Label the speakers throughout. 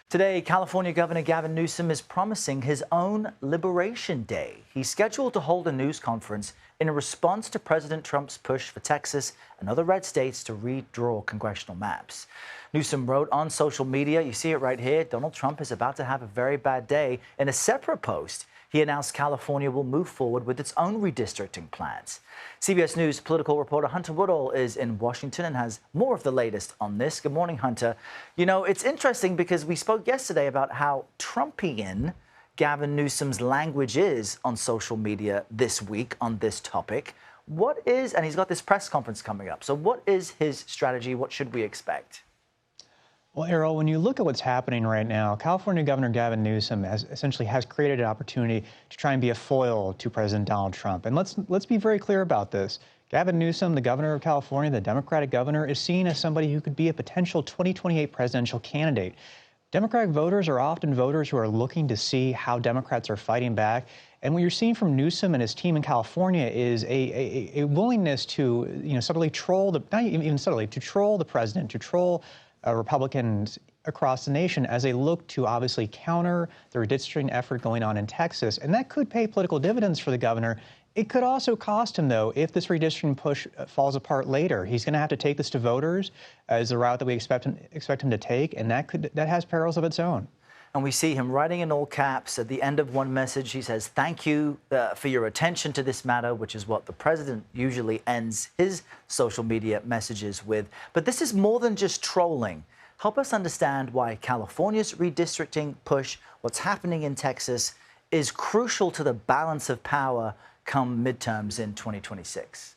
Speaker 1: Today, California Governor Gavin Newsom is promising his own Liberation Day. He's scheduled to hold a news conference in a response to President Trump's push for Texas and other red states to redraw congressional maps. Newsom wrote on social media, you see it right here, Donald Trump is about to have a very bad day. In a separate post, he announced California will move forward with its own redistricting plans. CBS News political reporter Hunter Woodall is in Washington and has more of the latest on this. Good morning, Hunter. You know, it's interesting because we spoke yesterday about how Trumpian Gavin Newsom's language is on social media this week on this topic. And he's got this press conference coming up. So what is his strategy? What should we expect?
Speaker 2: Well, Errol, when you look at what's happening right now, California Governor Gavin Newsom has created an opportunity to try and be a foil to President Donald Trump. And let's be very clear about this. Gavin Newsom, the governor of California, the Democratic governor, is seen as somebody who could be a potential 2028 presidential candidate. Democratic voters are often voters who are looking to see how Democrats are fighting back. And what you're seeing from Newsom and his team in California is a willingness to, subtly troll not even subtly, to troll the president, to troll Republicans across the nation as they look to obviously counter the redistricting effort going on in Texas. And that could pay political dividends for the governor. It could also cost him, though, if this redistricting push falls apart later. He's going to have to take this to voters as the route that we expect him to take, and that has perils of its own.
Speaker 1: And we see him writing in all caps at the end of one message. He says, "Thank you for your attention to this matter," which is what the president usually ends his social media messages with. But this is more than just trolling. Help us understand why California's redistricting push, what's happening in Texas, is crucial to the balance of power come midterms in 2026.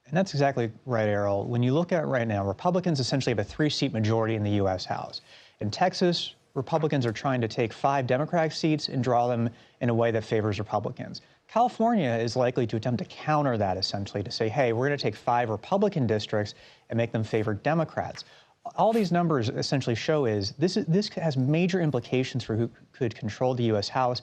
Speaker 2: And that's exactly right, Errol. When you look at right now, Republicans essentially have a 3-seat majority in the U.S. House. In Texas, Republicans are trying to take 5 Democratic seats and draw them in a way that favors Republicans. California is likely to attempt to counter that, essentially, to say, hey, we're going to take 5 Republican districts and make them favor Democrats. All these numbers essentially show is this has major implications for who could control the U.S. House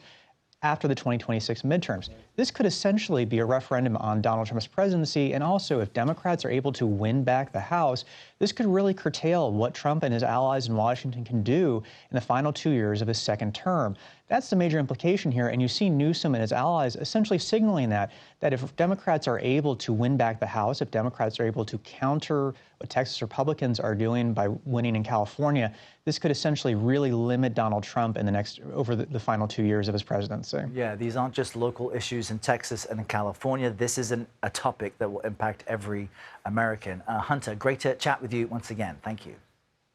Speaker 2: after the 2026 midterms. This could essentially be a referendum on Donald Trump's presidency, and also if Democrats are able to win back the House, this could really curtail what Trump and his allies in Washington can do in the final 2 years of his second term. That's the major implication here, and you see Newsom and his allies essentially signaling that if Democrats are able to win back the House, if Democrats are able to counter what Texas Republicans are doing by winning in California, this could essentially really limit Donald Trump over the final 2 years of his presidency.
Speaker 1: Yeah, these aren't just local issues in Texas and in California. This is a topic that will impact every American. Hunter, great to chat with you once again. Thank you.